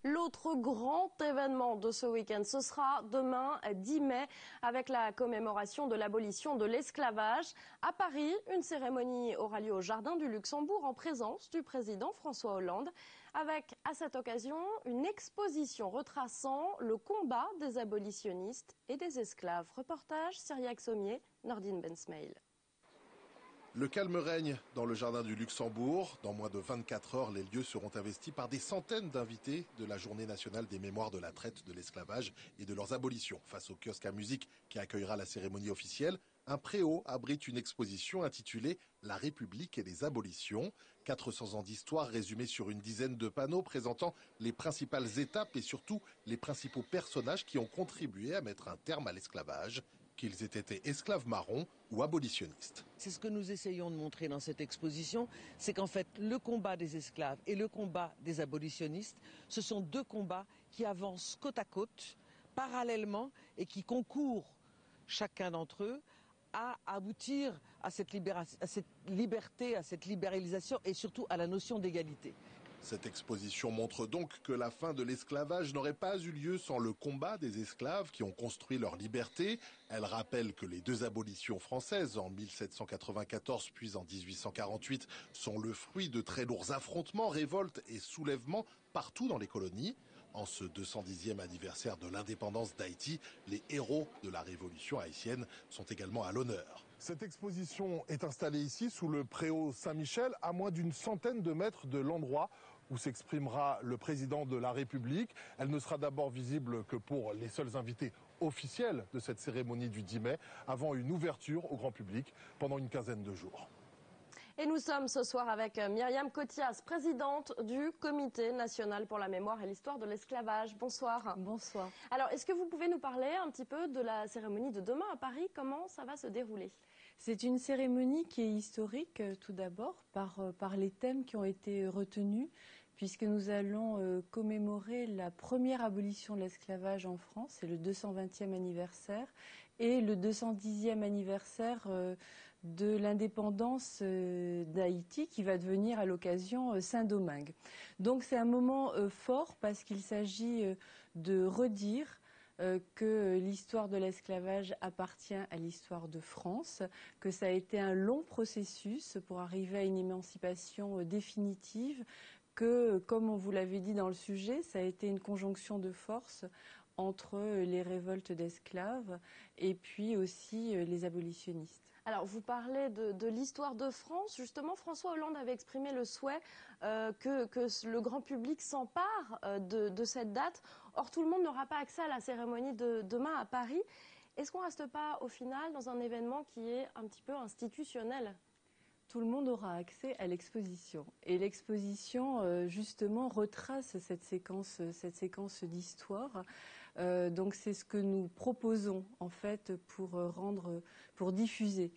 L'autre grand événement de ce week-end, ce sera demain 10 mai avec la commémoration de l'abolition de l'esclavage. À Paris, une cérémonie aura lieu au Jardin du Luxembourg en présence du président François Hollande avec à cette occasion une exposition retraçant le combat des abolitionnistes et des esclaves. Reportage Cyriaque Sommier, Nordine Bensmail. Le calme règne dans le Jardin du Luxembourg. Dans moins de 24 heures, les lieux seront investis par des centaines d'invités de la Journée nationale des mémoires de la traite, de l'esclavage et de leurs abolitions. Face au kiosque à musique qui accueillera la cérémonie officielle, un préau abrite une exposition intitulée « La République et les abolitions ». 400 ans d'histoire résumée sur une dizaine de panneaux présentant les principales étapes et surtout les principaux personnages qui ont contribué à mettre un terme à l'esclavage, qu'ils aient été esclaves marrons ou abolitionnistes. C'est ce que nous essayons de montrer dans cette exposition, c'est qu'en fait le combat des esclaves et le combat des abolitionnistes, ce sont deux combats qui avancent côte à côte, parallèlement et qui concourent chacun d'entre eux à aboutir à cette liberté, à cette libéralisation et surtout à la notion d'égalité. Cette exposition montre donc que la fin de l'esclavage n'aurait pas eu lieu sans le combat des esclaves qui ont construit leur liberté. Elle rappelle que les deux abolitions françaises en 1794 puis en 1848 sont le fruit de très lourds affrontements, révoltes et soulèvements partout dans les colonies. En ce 210e anniversaire de l'indépendance d'Haïti, les héros de la révolution haïtienne sont également à l'honneur. Cette exposition est installée ici sous le préau Saint-Michel, à moins d'une centaine de mètres de l'endroit où s'exprimera le président de la République. Elle ne sera d'abord visible que pour les seuls invités officiels de cette cérémonie du 10 mai, avant une ouverture au grand public pendant une quinzaine de jours. Et nous sommes ce soir avec Myriam Cothias, présidente du Comité national pour la mémoire et l'histoire de l'esclavage. Bonsoir. Bonsoir. Alors, est-ce que vous pouvez nous parler un petit peu de la cérémonie de demain à Paris? Comment ça va se dérouler? C'est une cérémonie qui est historique tout d'abord par les thèmes qui ont été retenus, puisque nous allons commémorer la première abolition de l'esclavage en France, c'est le 220e anniversaire, et le 210e anniversaire de l'indépendance d'Haïti qui va devenir à l'occasion Saint-Domingue. Donc c'est un moment fort parce qu'il s'agit de redire que l'histoire de l'esclavage appartient à l'histoire de France, que ça a été un long processus pour arriver à une émancipation définitive, que, comme on vous l'avait dit dans le sujet, ça a été une conjonction de forces entre les révoltes d'esclaves et puis aussi les abolitionnistes. Alors, vous parlez de l'histoire de France. Justement, François Hollande avait exprimé le souhait que le grand public s'empare de cette date. Or, tout le monde n'aura pas accès à la cérémonie de demain à Paris. Est-ce qu'on ne reste pas, au final, dans un événement qui est un petit peu institutionnel ? Tout le monde aura accès à l'exposition. Et l'exposition, justement, retrace cette séquence d'histoire. Donc c'est ce que nous proposons, en fait, pour diffuser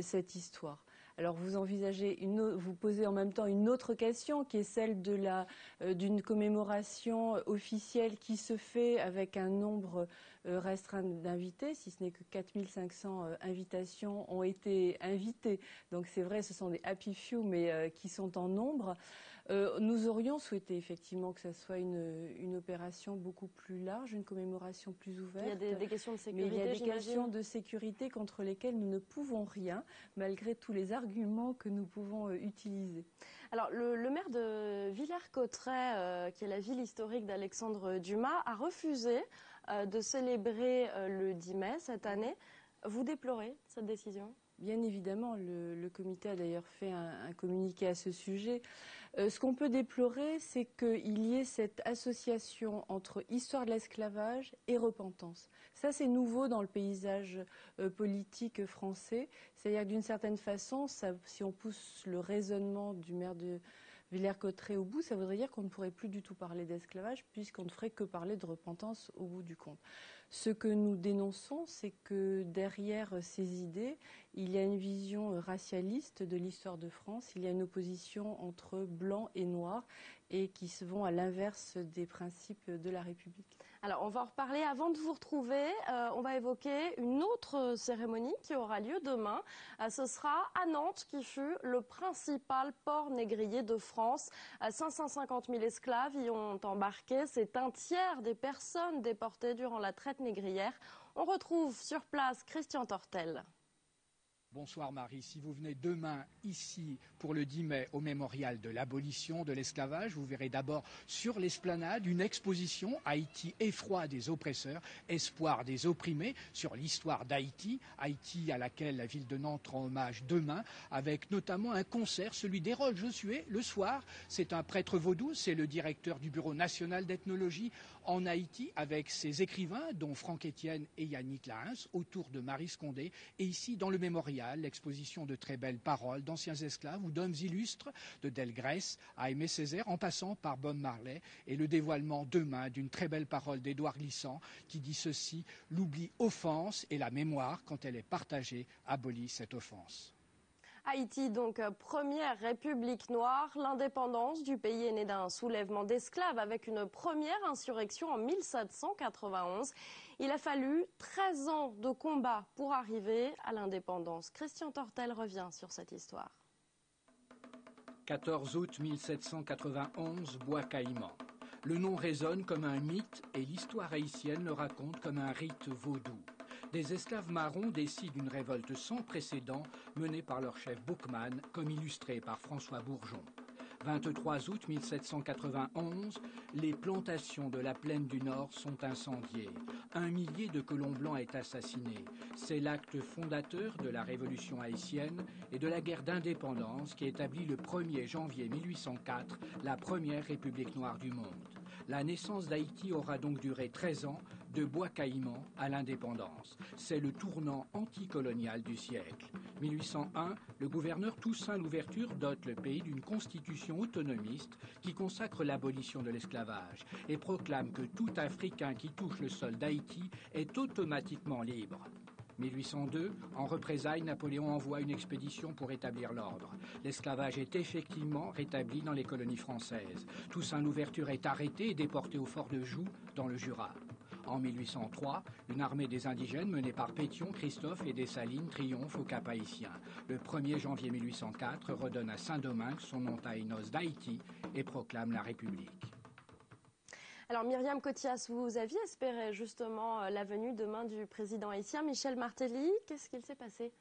cette histoire. Alors vous envisagez vous posez en même temps une autre question qui est celle d'une commémoration officielle qui se fait avec un nombre restreint d'invités, si ce n'est que 4500 invitations ont été invitées. Donc c'est vrai, ce sont des happy few, mais qui sont en nombre. Nous aurions souhaité effectivement que ça soit une opération beaucoup plus large, une commémoration plus ouverte. Il y a des questions de sécurité, mais il y a des questions de sécurité contre lesquelles nous ne pouvons rien, malgré tous les arguments que nous pouvons utiliser. Alors, le maire de Villers-Cotterêts, qui est la ville historique d'Alexandre Dumas, a refusé de célébrer le 10 mai cette année. Vous déplorez cette décision ? Bien évidemment, le comité a d'ailleurs fait un communiqué à ce sujet. Ce qu'on peut déplorer, c'est qu'il y ait cette association entre histoire de l'esclavage et repentance. Ça, c'est nouveau dans le paysage politique français. C'est-à-dire que d'une certaine façon, si on pousse le raisonnement du maire de Villers-Cotterêts au bout, ça voudrait dire qu'on ne pourrait plus du tout parler d'esclavage puisqu'on ne ferait que parler de repentance au bout du compte. Ce que nous dénonçons, c'est que derrière ces idées, il y a une vision racialiste de l'histoire de France, il y a une opposition entre blanc et noir et qui se vont à l'inverse des principes de la République. Alors, on va en reparler. Avant de vous retrouver, on va évoquer une autre cérémonie qui aura lieu demain. Ce sera à Nantes, qui fut le principal port négrier de France. 550 000 esclaves y ont embarqué. C'est un tiers des personnes déportées durant la traite négrière. On retrouve sur place Christian Tortel. Bonsoir Marie, si vous venez demain ici pour le 10 mai au mémorial de l'abolition de l'esclavage, vous verrez d'abord sur l'esplanade une exposition Haïti, effroi des oppresseurs, espoir des opprimés, sur l'histoire d'Haïti, Haïti à laquelle la ville de Nantes rend hommage demain, avec notamment un concert, celui d'Hérode Josué, le soir. C'est un prêtre vaudou, c'est le directeur du Bureau national d'ethnologie en Haïti, avec ses écrivains, dont Franck Etienne et Yannick Lahens, autour de Marie Scondé, et ici dans le mémorial, l'exposition de très belles paroles d'anciens esclaves ou d'hommes illustres, de Delgrès à Aimé Césaire, en passant par Bob Marley, et le dévoilement demain d'une très belle parole d'Édouard Glissant qui dit ceci: l'oubli offense et la mémoire, quand elle est partagée, abolit cette offense. Haïti, donc première république noire, l'indépendance du pays est née d'un soulèvement d'esclaves avec une première insurrection en 1791. Il a fallu 13 ans de combat pour arriver à l'indépendance. Christian Tortel revient sur cette histoire. 14 août 1791, Bois Caïman. Le nom résonne comme un mythe et l'histoire haïtienne le raconte comme un rite vaudou. Des esclaves marrons décident une révolte sans précédent menée par leur chef Boukman, comme illustré par François Bourgeon. 23 août 1791, les plantations de la plaine du Nord sont incendiées. 1 millier de colons blancs est assassiné. C'est l'acte fondateur de la Révolution haïtienne et de la guerre d'indépendance qui établit le 1er janvier 1804 la première République noire du monde. La naissance d'Haïti aura donc duré 13 ans, de Bois Caïman à l'indépendance. C'est le tournant anticolonial du siècle. 1801, le gouverneur Toussaint Louverture dote le pays d'une constitution autonomiste qui consacre l'abolition de l'esclavage et proclame que tout Africain qui touche le sol d'Haïti est automatiquement libre. 1802, en représailles, Napoléon envoie une expédition pour établir l'ordre. L'esclavage est effectivement rétabli dans les colonies françaises. Toussaint Louverture est arrêté et déporté au fort de Joux, dans le Jura. En 1803, une armée des indigènes menée par Pétion, Christophe et Dessalines triomphe au Cap Haïtien. Le 1er janvier 1804 redonne à Saint-Domingue son nom taïnos d'Haïti et proclame la République. Alors Myriam Cotias, vous aviez espéré justement la venue demain du président haïtien Michel Martelly. Qu'est-ce qu'il s'est passé ?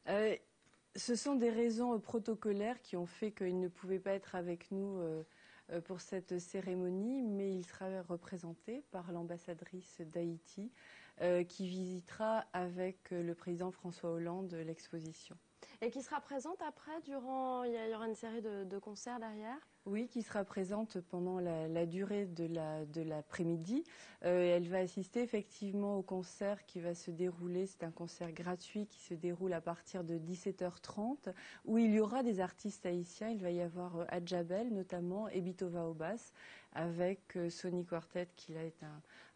Ce sont des raisons protocolaires qui ont fait qu'il ne pouvait pas être avec nous pour cette cérémonie, mais il sera représenté par l'ambassadrice d'Haïti qui visitera avec le président François Hollande l'exposition. Et qui sera présente après, il y aura une série de concerts derrière ? Oui, qui sera présente pendant la durée de l'après-midi. Elle va assister effectivement au concert qui va se dérouler. C'est un concert gratuit qui se déroule à partir de 17h30 où il y aura des artistes haïtiens. Il va y avoir Adjabel notamment et Bitova au basse avec Sony Quartet qui là est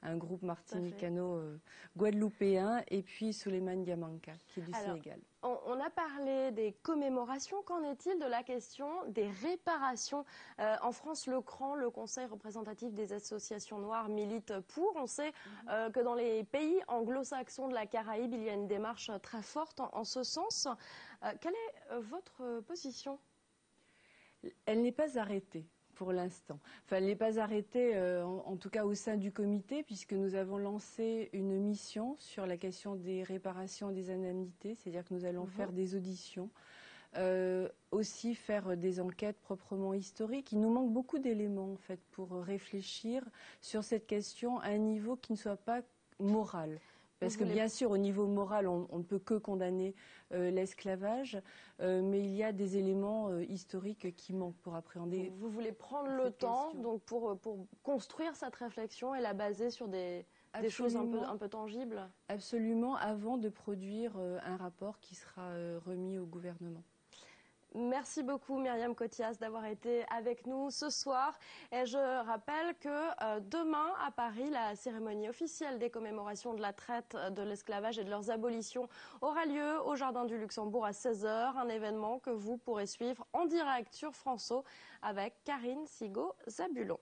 un groupe martinicano-guadeloupéen et puis Souleymane Diamanka qui est du Sénégal. On a parlé des commémorations. Qu'en est-il de la question des réparations ? En France, le CRAN, le Conseil représentatif des associations noires, milite pour. On sait que dans les pays anglo-saxons de la Caraïbe, il y a une démarche très forte en ce sens. Quelle est votre position ? Elle n'est pas arrêtée pour l'instant. Enfin, elle n'est pas arrêtée, en tout cas au sein du comité, puisque nous avons lancé une mission sur la question des réparations des indemnités, c'est-à-dire que nous allons faire des auditions, aussi faire des enquêtes proprement historiques. Il nous manque beaucoup d'éléments en fait pour réfléchir sur cette question à un niveau qui ne soit pas moral. Parce que bien sûr, au niveau moral, on ne peut que condamner l'esclavage, mais il y a des éléments historiques qui manquent pour appréhender. Vous voulez prendre le temps donc pour construire cette réflexion et la baser sur des choses un peu tangibles ? Absolument, avant de produire un rapport qui sera remis au gouvernement. Merci beaucoup Myriam Cotias d'avoir été avec nous ce soir. Et je rappelle que demain à Paris, la cérémonie officielle des commémorations de la traite, de l'esclavage et de leurs abolitions aura lieu au Jardin du Luxembourg à 16h. Un événement que vous pourrez suivre en direct sur François avec Karine Sigaud-Zabulon.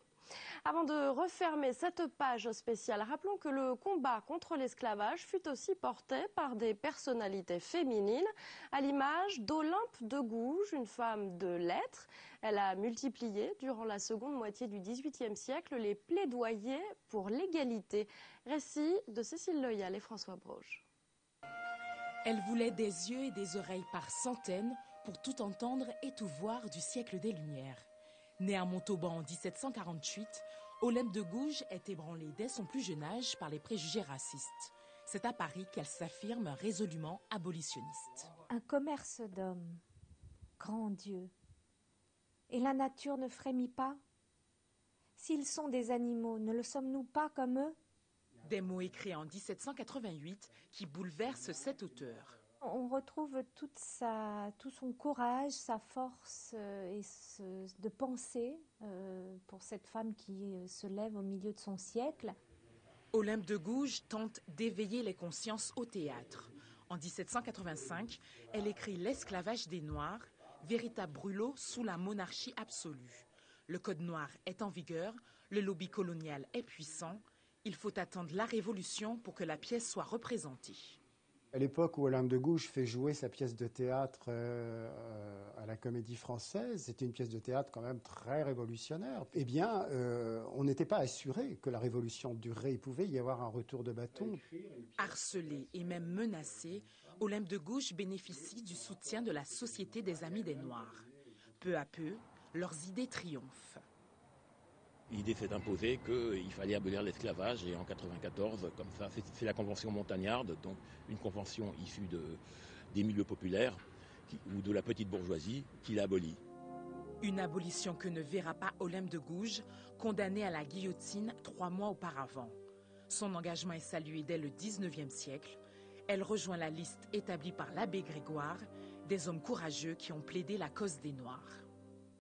Avant de refermer cette page spéciale, rappelons que le combat contre l'esclavage fut aussi porté par des personnalités féminines, à l'image d'Olympe de Gouges, une femme de lettres. Elle a multiplié, durant la seconde moitié du XVIIIe siècle, les plaidoyers pour l'égalité. Récit de Cécile Loyal et François Broge. Elle voulait des yeux et des oreilles par centaines pour tout entendre et tout voir du siècle des Lumières. Née à Montauban en 1748, Olympe de Gouges est ébranlée dès son plus jeune âge par les préjugés racistes. C'est à Paris qu'elle s'affirme résolument abolitionniste. Un commerce d'hommes, grand Dieu. Et la nature ne frémit pas? S'ils sont des animaux, ne le sommes-nous pas comme eux? Des mots écrits en 1788 qui bouleversent cet auteur. On retrouve tout son courage, sa force de penser pour cette femme qui se lève au milieu de son siècle. Olympe de Gouges tente d'éveiller les consciences au théâtre. En 1785, elle écrit L'esclavage des Noirs, véritable brûlot sous la monarchie absolue. Le code noir est en vigueur, le lobby colonial est puissant. Il faut attendre la Révolution pour que la pièce soit représentée. À l'époque où Olympe de Gouges fait jouer sa pièce de théâtre à la Comédie Française, c'était une pièce de théâtre quand même très révolutionnaire. Eh bien, on n'était pas assuré que la Révolution durerait. Il pouvait y avoir un retour de bâton. Harcelée et même menacée, Olympe de Gouges bénéficie du soutien de la Société des Amis des Noirs. Peu à peu, leurs idées triomphent. L'idée s'est imposée qu'il fallait abolir l'esclavage et en 1994, comme ça, c'est la convention montagnarde, donc une convention issue des milieux populaires ou de la petite bourgeoisie qui l'abolit. Une abolition que ne verra pas Olympe de Gouges, condamnée à la guillotine 3 mois auparavant. Son engagement est salué dès le 19e siècle. Elle rejoint la liste établie par l'abbé Grégoire, des hommes courageux qui ont plaidé la cause des Noirs.